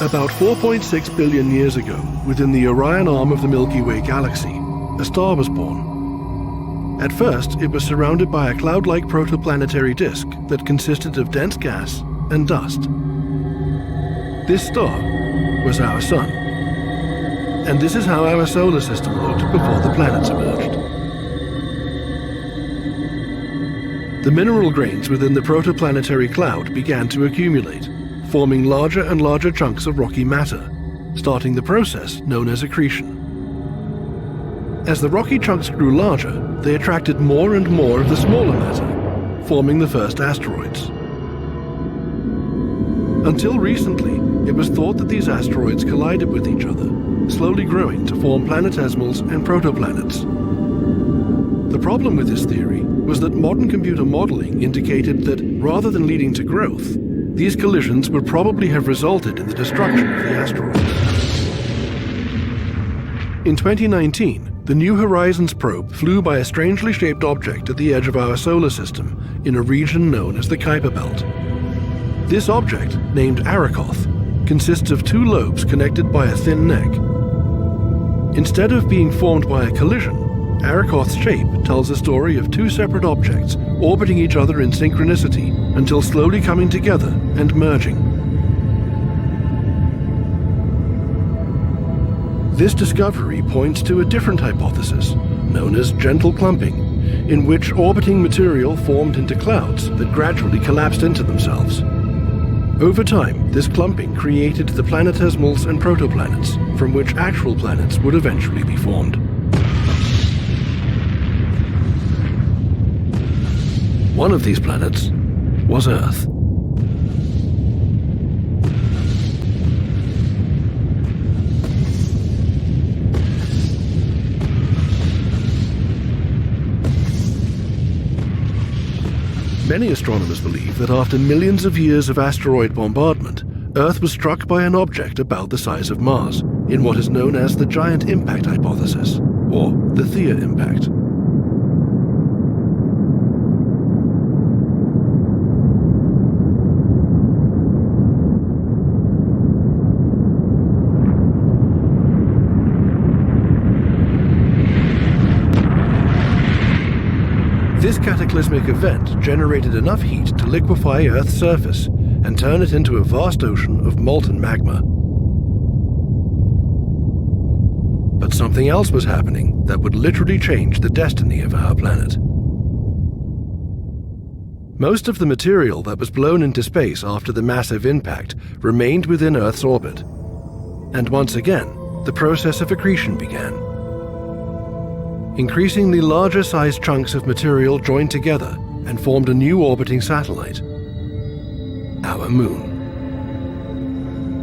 About 4.6 billion years ago, within the Orion arm of the Milky Way galaxy, a star was born. At first, it was surrounded by a cloud-like protoplanetary disk that consisted of dense gas and dust. This star was our Sun. And this is how our solar system looked before the planets emerged. The mineral grains within the protoplanetary cloud began to accumulate, forming larger and larger chunks of rocky matter, starting the process known as accretion. As the rocky chunks grew larger, they attracted more and more of the smaller matter, forming the first asteroids. Until recently, it was thought that these asteroids collided with each other, slowly growing to form planetesimals and protoplanets. The problem with this theory was that modern computer modeling indicated that, rather than leading to growth, these collisions would probably have resulted in the destruction of the asteroid. In 2019, the New Horizons probe flew by a strangely shaped object at the edge of our solar system in a region known as the Kuiper Belt. This object, named Arrokoth, consists of two lobes connected by a thin neck. Instead of being formed by a collision, Arrokoth's shape tells a story of two separate objects orbiting each other in synchronicity until slowly coming together and merging. This discovery points to a different hypothesis, known as gentle clumping, in which orbiting material formed into clouds that gradually collapsed into themselves. Over time, this clumping created the planetesimals and protoplanets, from which actual planets would eventually be formed. One of these planets was Earth. Many astronomers believe that after millions of years of asteroid bombardment, Earth was struck by an object about the size of Mars, in what is known as the giant impact hypothesis, or the Theia impact. This cataclysmic event generated enough heat to liquefy Earth's surface and turn it into a vast ocean of molten magma. But something else was happening that would literally change the destiny of our planet. Most of the material that was blown into space after the massive impact remained within Earth's orbit. And once again, the process of accretion began. Increasingly larger sized chunks of material joined together and formed a new orbiting satellite, our Moon.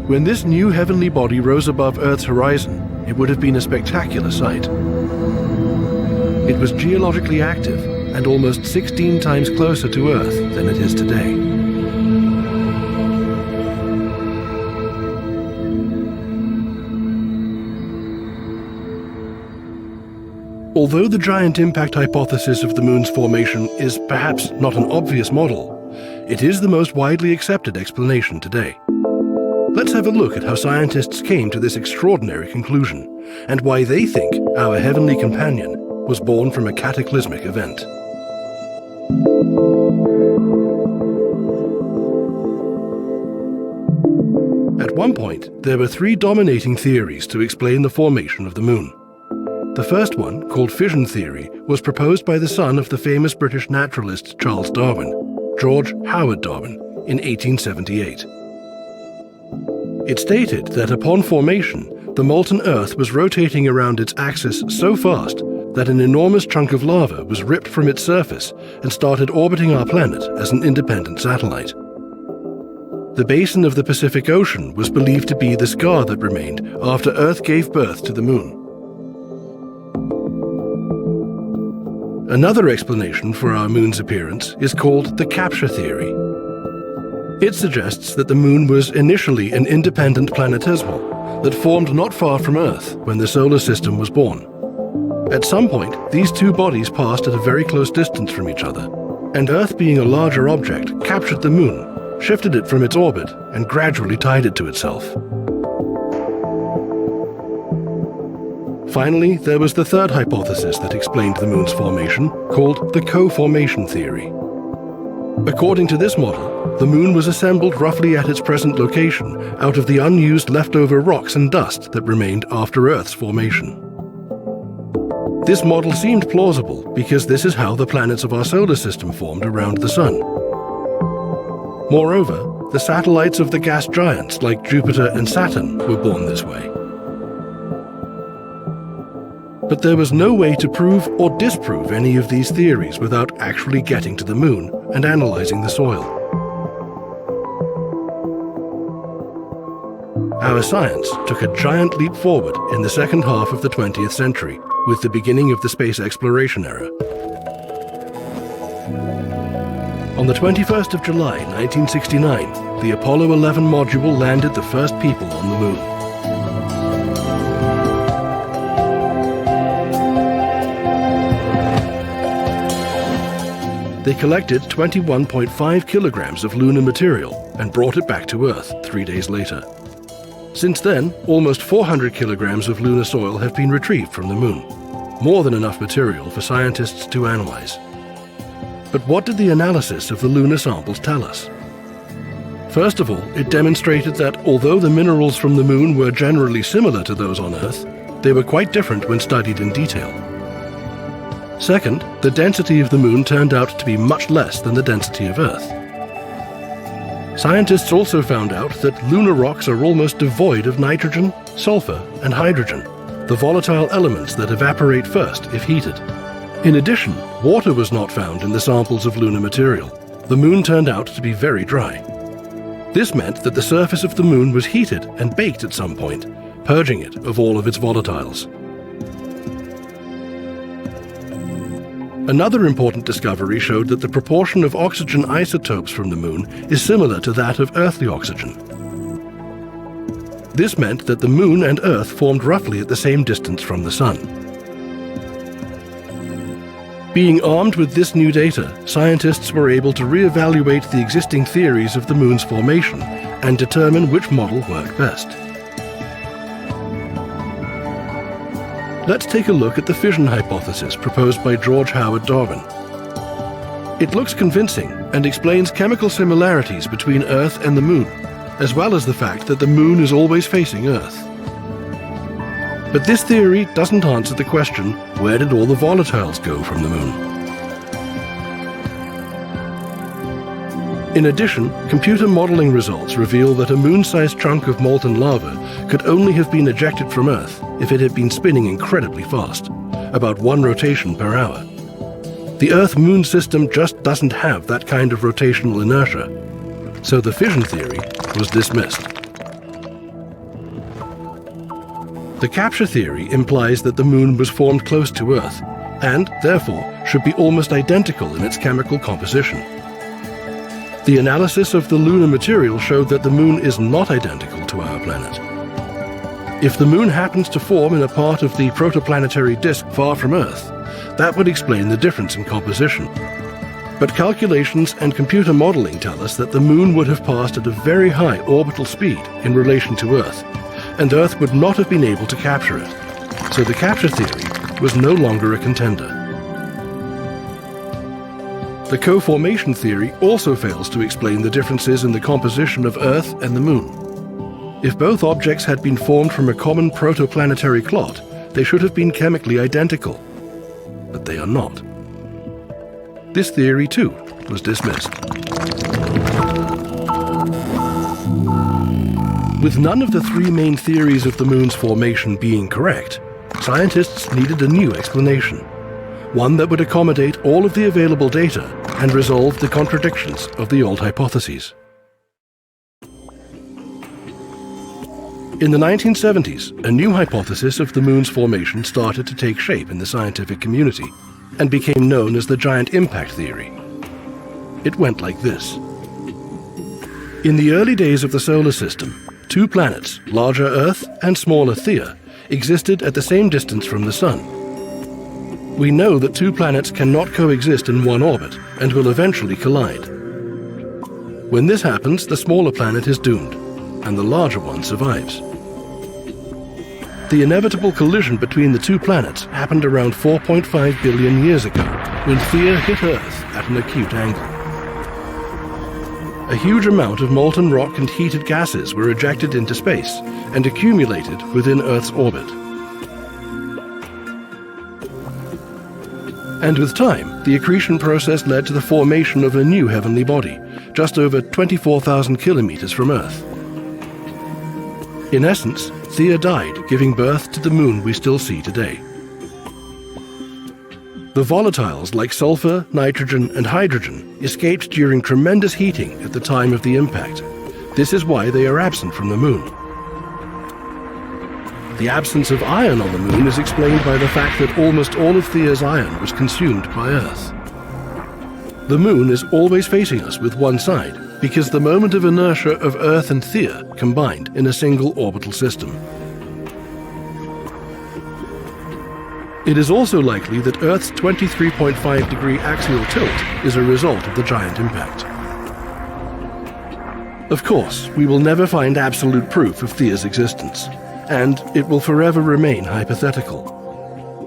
When this new heavenly body rose above Earth's horizon, it would have been a spectacular sight. It was geologically active and almost 16 times closer to Earth than it is today. Although the giant impact hypothesis of the Moon's formation is perhaps not an obvious model, it is the most widely accepted explanation today. Let's have a look at how scientists came to this extraordinary conclusion, and why they think our heavenly companion was born from a cataclysmic event. At one point, there were three dominating theories to explain the formation of the Moon. The first one, called fission theory, was proposed by the son of the famous British naturalist Charles Darwin, George Howard Darwin, in 1878. It stated that upon formation, the molten Earth was rotating around its axis so fast that an enormous chunk of lava was ripped from its surface and started orbiting our planet as an independent satellite. The basin of the Pacific Ocean was believed to be the scar that remained after Earth gave birth to the Moon. Another explanation for our Moon's appearance is called the capture theory. It suggests that the Moon was initially an independent planetesimal that formed not far from Earth when the solar system was born. At some point, these two bodies passed at a very close distance from each other, and Earth, being a larger object, captured the Moon, shifted it from its orbit, and gradually tied it to itself. Finally, there was the third hypothesis that explained the moon's formation, called the co-formation theory. According to this model, the moon was assembled roughly at its present location out of the unused leftover rocks and dust that remained after Earth's formation. This model seemed plausible because this is how the planets of our solar system formed around the Sun. Moreover, the satellites of the gas giants like Jupiter and Saturn were born this way. But there was no way to prove or disprove any of these theories without actually getting to the moon and analyzing the soil. Our science took a giant leap forward in the second half of the 20th century with the beginning of the space exploration era. On the 21st of July, 1969, the Apollo 11 module landed the first people on the moon. They collected 21.5 kilograms of lunar material and brought it back to Earth 3 days later. Since then, almost 400 kilograms of lunar soil have been retrieved from the moon, more than enough material for scientists to analyze. But what did the analysis of the lunar samples tell us? First of all, it demonstrated that although the minerals from the moon were generally similar to those on Earth, they were quite different when studied in detail. Second, the density of the moon turned out to be much less than the density of Earth. Scientists also found out that lunar rocks are almost devoid of nitrogen, sulfur, and hydrogen, the volatile elements that evaporate first if heated. In addition, water was not found in the samples of lunar material. The moon turned out to be very dry. This meant that the surface of the moon was heated and baked at some point, purging it of all of its volatiles. Another important discovery showed that the proportion of oxygen isotopes from the moon is similar to that of earthly oxygen. This meant that the moon and Earth formed roughly at the same distance from the Sun. Being armed with this new data, scientists were able to re-evaluate the existing theories of the moon's formation and determine which model worked best. Let's take a look at the fission hypothesis proposed by George Howard Darwin. It looks convincing and explains chemical similarities between Earth and the moon, as well as the fact that the moon is always facing Earth. But this theory doesn't answer the question, where did all the volatiles go from the moon? In addition, computer modeling results reveal that a moon-sized chunk of molten lava could only have been ejected from Earth if it had been spinning incredibly fast, about 1 rotation per hour. The Earth-Moon system just doesn't have that kind of rotational inertia, so the fission theory was dismissed. The capture theory implies that the moon was formed close to Earth, and, therefore, should be almost identical in its chemical composition. The analysis of the lunar material showed that the moon is not identical to our planet. If the moon happens to form in a part of the protoplanetary disk far from Earth, that would explain the difference in composition. But calculations and computer modeling tell us that the moon would have passed at a very high orbital speed in relation to Earth, and Earth would not have been able to capture it. So the capture theory was no longer a contender. The co-formation theory also fails to explain the differences in the composition of Earth and the moon. If both objects had been formed from a common protoplanetary clot, they should have been chemically identical. But they are not. This theory, too, was dismissed. With none of the 3 main theories of the moon's formation being correct, scientists needed a new explanation. One that would accommodate all of the available data and resolve the contradictions of the old hypotheses. In the 1970s, a new hypothesis of the moon's formation started to take shape in the scientific community and became known as the giant impact theory. It went like this. In the early days of the solar system, 2 planets, larger Earth and smaller Theia, existed at the same distance from the Sun. We know that 2 planets cannot coexist in one orbit and will eventually collide. When this happens, the smaller planet is doomed, and the larger one survives. The inevitable collision between the two planets happened around 4.5 billion years ago, when Theia hit Earth at an acute angle. A huge amount of molten rock and heated gases were ejected into space and accumulated within Earth's orbit. And with time, the accretion process led to the formation of a new heavenly body, just over 24,000 kilometers from Earth. In essence, Theia died, giving birth to the moon we still see today. The volatiles like sulfur, nitrogen, and hydrogen escaped during tremendous heating at the time of the impact. This is why they are absent from the moon. The absence of iron on the moon is explained by the fact that almost all of Theia's iron was consumed by Earth. The moon is always facing us with one side, because the moment of inertia of Earth and Theia combined in a single orbital system. It is also likely that Earth's 23.5-degree axial tilt is a result of the giant impact. Of course, we will never find absolute proof of Theia's existence, and it will forever remain hypothetical.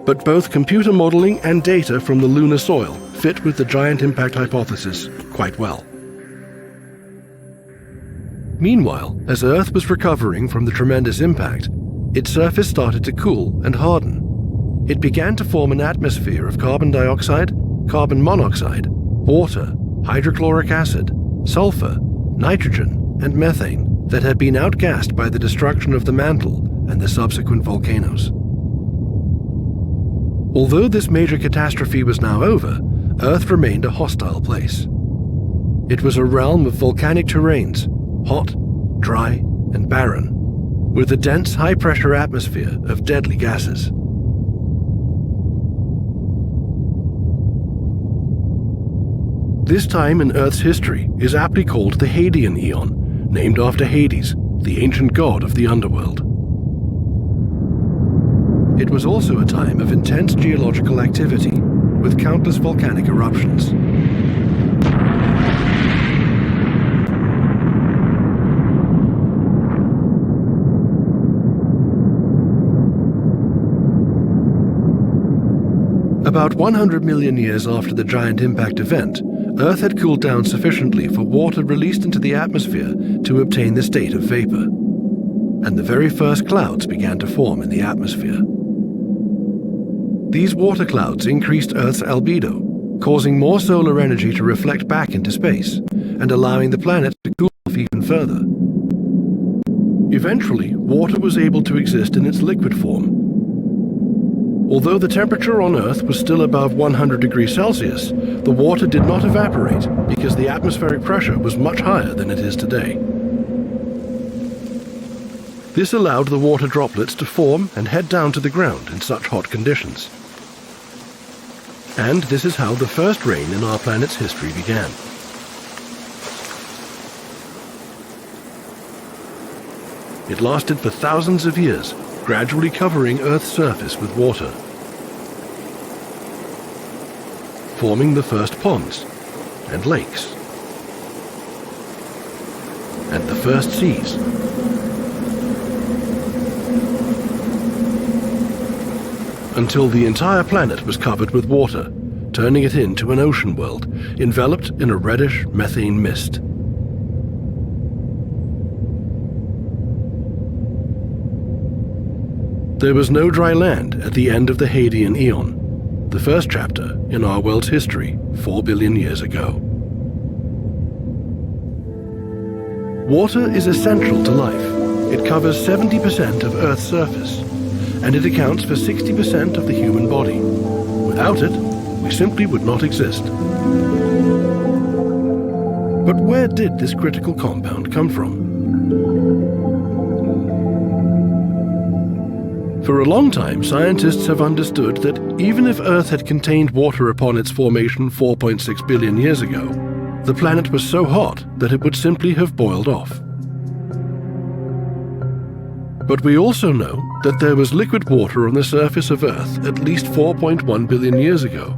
But both computer modeling and data from the lunar soil fit with the giant impact hypothesis quite well. Meanwhile, as Earth was recovering from the tremendous impact, its surface started to cool and harden. It began to form an atmosphere of carbon dioxide, carbon monoxide, water, hydrochloric acid, sulfur, nitrogen, and methane that had been outgassed by the destruction of the mantle and the subsequent volcanoes. Although this major catastrophe was now over, Earth remained a hostile place. It was a realm of volcanic terrains, hot, dry, and barren, with a dense high-pressure atmosphere of deadly gases. This time in Earth's history is aptly called the Hadean Eon, named after Hades, the ancient god of the underworld. It was also a time of intense geological activity, with countless volcanic eruptions. About 100 million years after the giant impact event, Earth had cooled down sufficiently for water released into the atmosphere to obtain the state of vapor, and the very first clouds began to form in the atmosphere. These water clouds increased Earth's albedo, causing more solar energy to reflect back into space, and allowing the planet to cool off even further. Eventually, water was able to exist in its liquid form. Although the temperature on Earth was still above 100 degrees Celsius, the water did not evaporate because the atmospheric pressure was much higher than it is today. This allowed the water droplets to form and head down to the ground in such hot conditions. And this is how the first rain in our planet's history began. It lasted for thousands of years, gradually covering Earth's surface with water, forming the first ponds and lakes and the first seas. Until the entire planet was covered with water, turning it into an ocean world, enveloped in a reddish methane mist. There was no dry land at the end of the Hadean Eon, the first chapter in our world's history 4 billion years ago. Water is essential to life. It covers 70% of Earth's surface, and it accounts for 60% of the human body. Without it, we simply would not exist. But where did this critical compound come from? For a long time, scientists have understood that even if Earth had contained water upon its formation 4.6 billion years ago, the planet was so hot that it would simply have boiled off. But we also know that there was liquid water on the surface of Earth at least 4.1 billion years ago.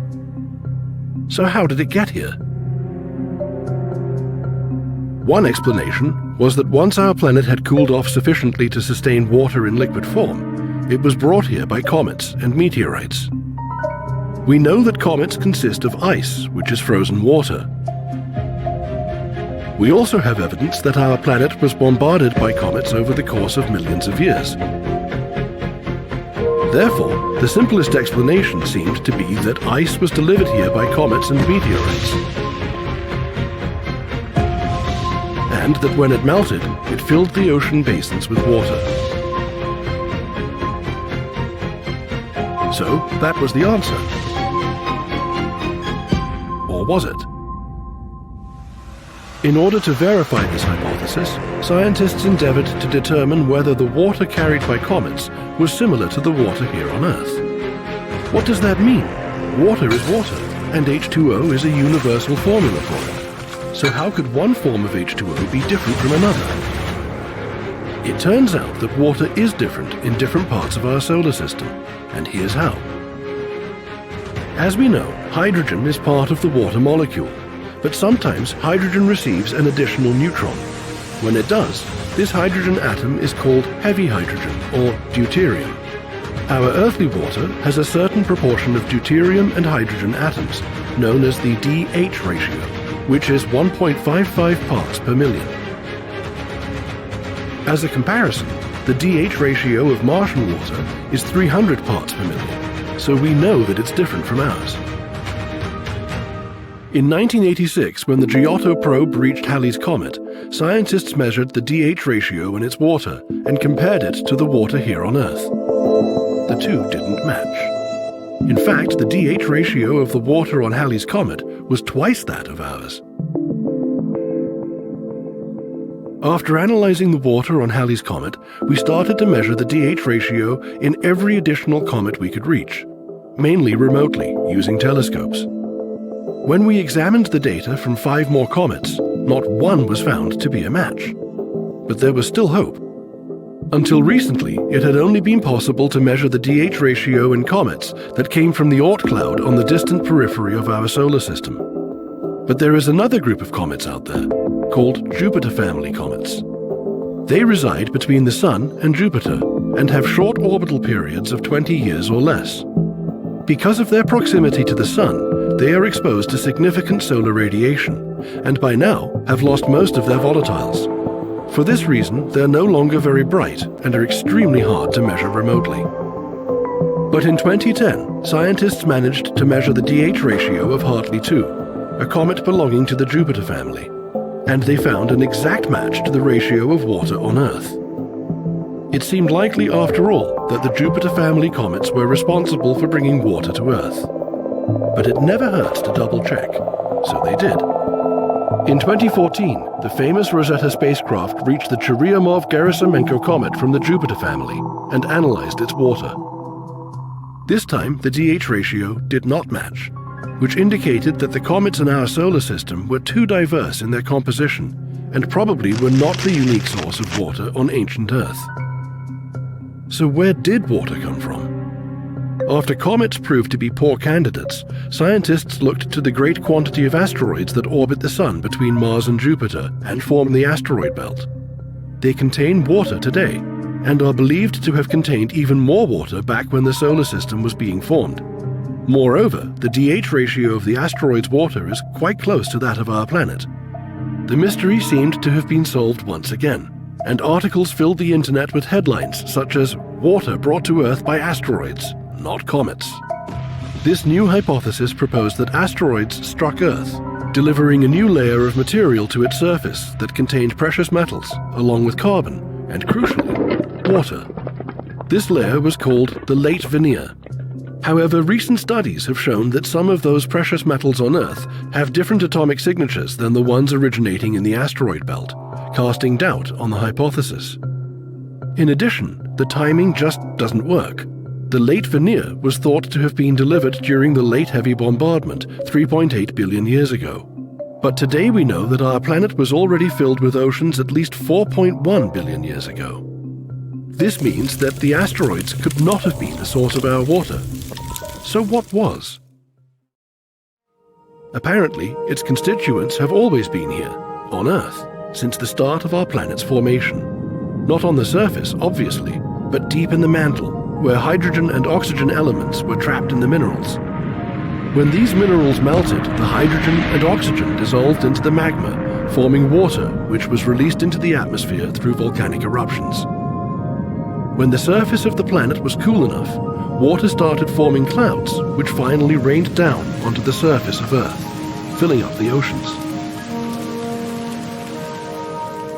So how did it get here? One explanation was that once our planet had cooled off sufficiently to sustain water in liquid form, it was brought here by comets and meteorites. We know that comets consist of ice, which is frozen water. We also have evidence that our planet was bombarded by comets over the course of millions of years. Therefore, the simplest explanation seemed to be that ice was delivered here by comets and meteorites, and that when it melted, it filled the ocean basins with water. So, that was the answer. Or was it? In order to verify this hypothesis, scientists endeavored to determine whether the water carried by comets was similar to the water here on Earth. What does that mean? Water is water, and H2O is a universal formula for it. So how could one form of H2O be different from another? It turns out that water is different in different parts of our solar system, and here's how. As we know, hydrogen is part of the water molecule. But sometimes hydrogen receives an additional neutron. When it does, this hydrogen atom is called heavy hydrogen, or deuterium. Our earthly water has a certain proportion of deuterium and hydrogen atoms, known as the DH ratio, which is 1.55 parts per million. As a comparison, the DH ratio of Martian water is 300 parts per million, so we know that it's different from ours. In 1986, when the Giotto probe reached Halley's Comet, scientists measured the DH ratio in its water and compared it to the water here on Earth. The two didn't match. In fact, the DH ratio of the water on Halley's Comet was twice that of ours. After analyzing the water on Halley's Comet, we started to measure the DH ratio in every additional comet we could reach, mainly remotely, using telescopes. When we examined the data from 5 more comets, not one was found to be a match. But there was still hope. Until recently, it had only been possible to measure the DH ratio in comets that came from the Oort cloud on the distant periphery of our solar system. But there is another group of comets out there, called Jupiter family comets. They reside between the Sun and Jupiter, and have short orbital periods of 20 years or less. Because of their proximity to the Sun, they are exposed to significant solar radiation, and by now have lost most of their volatiles. For this reason, they're no longer very bright and are extremely hard to measure remotely. But in 2010, scientists managed to measure the DH ratio of Hartley 2, a comet belonging to the Jupiter family, and they found an exact match to the ratio of water on Earth. It seemed likely, after all, that the Jupiter family comets were responsible for bringing water to Earth. But it never hurts to double-check, so they did. In 2014, the famous Rosetta spacecraft reached the Churyumov-Gerasimenko comet from the Jupiter family and analyzed its water. This time, the DH ratio did not match, which indicated that the comets in our solar system were too diverse in their composition and probably were not the unique source of water on ancient Earth. So where did water come from? After comets proved to be poor candidates, scientists looked to the great quantity of asteroids that orbit the Sun between Mars and Jupiter and form the asteroid belt. They contain water today, and are believed to have contained even more water back when the solar system was being formed. Moreover, the DH ratio of the asteroid's water is quite close to that of our planet. The mystery seemed to have been solved once again, and articles filled the internet with headlines such as "Water brought to Earth by asteroids, not comets." This new hypothesis proposed that asteroids struck Earth, delivering a new layer of material to its surface that contained precious metals, along with carbon, and crucially, water. This layer was called the late veneer. However, recent studies have shown that some of those precious metals on Earth have different atomic signatures than the ones originating in the asteroid belt, casting doubt on the hypothesis. In addition, the timing just doesn't work. The late veneer was thought to have been delivered during the late heavy bombardment 3.8 billion years ago. But today we know that our planet was already filled with oceans at least 4.1 billion years ago. This means that the asteroids could not have been the source of our water. So what was? Apparently, its constituents have always been here, on Earth. since the start of our planet's formation. Not on the surface, obviously, but deep in the mantle, where hydrogen and oxygen elements were trapped in the minerals. When these minerals melted, the hydrogen and oxygen dissolved into the magma, forming water, which was released into the atmosphere through volcanic eruptions. When the surface of the planet was cool enough, water started forming clouds, which finally rained down onto the surface of Earth, filling up the oceans.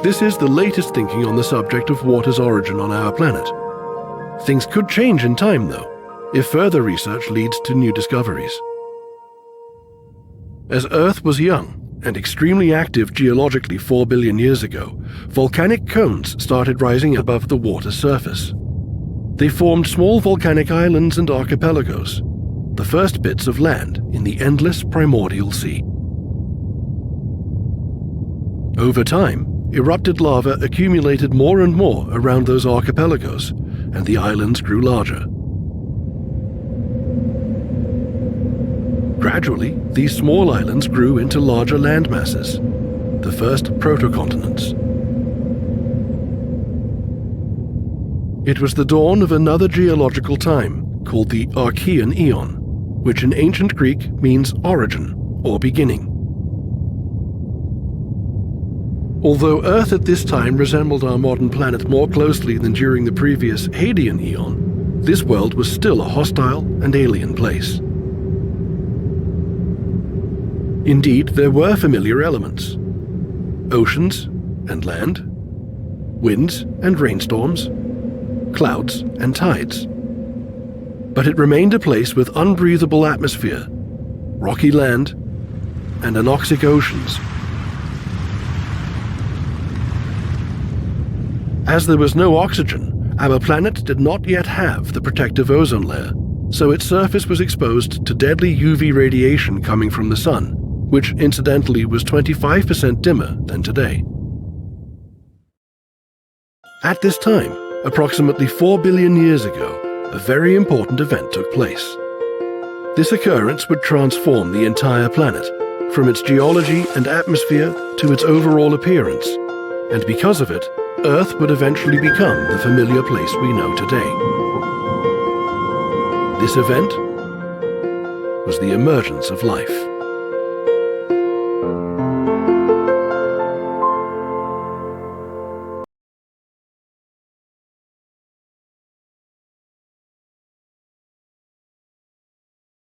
This is the latest thinking on the subject of water's origin on our planet. Things could change in time, though, if further research leads to new discoveries. As Earth was young and extremely active geologically 4 billion years ago, volcanic cones started rising above the water's surface. They formed small volcanic islands and archipelagos, the first bits of land in the endless primordial sea. Over time, erupted lava accumulated more and more around those archipelagos, and the islands grew larger. Gradually, these small islands grew into larger land masses, the first protocontinents. It was the dawn of another geological time called the Hadean Eon, which in ancient Greek means origin or beginning. Although Earth at this time resembled our modern planet more closely than during the previous Hadean Eon, this world was still a hostile and alien place. Indeed, there were familiar elements: oceans and land, winds and rainstorms, clouds and tides. But it remained a place with unbreathable atmosphere, rocky land, and anoxic oceans. As there was no oxygen, our planet did not yet have the protective ozone layer, so its surface was exposed to deadly UV radiation coming from the sun, which incidentally was 25% dimmer than today. At this time, approximately 4 billion years ago, a very important event took place. This occurrence would transform the entire planet, from its geology and atmosphere to its overall appearance, and because of it, Earth would eventually become the familiar place we know today. This event was the emergence of life.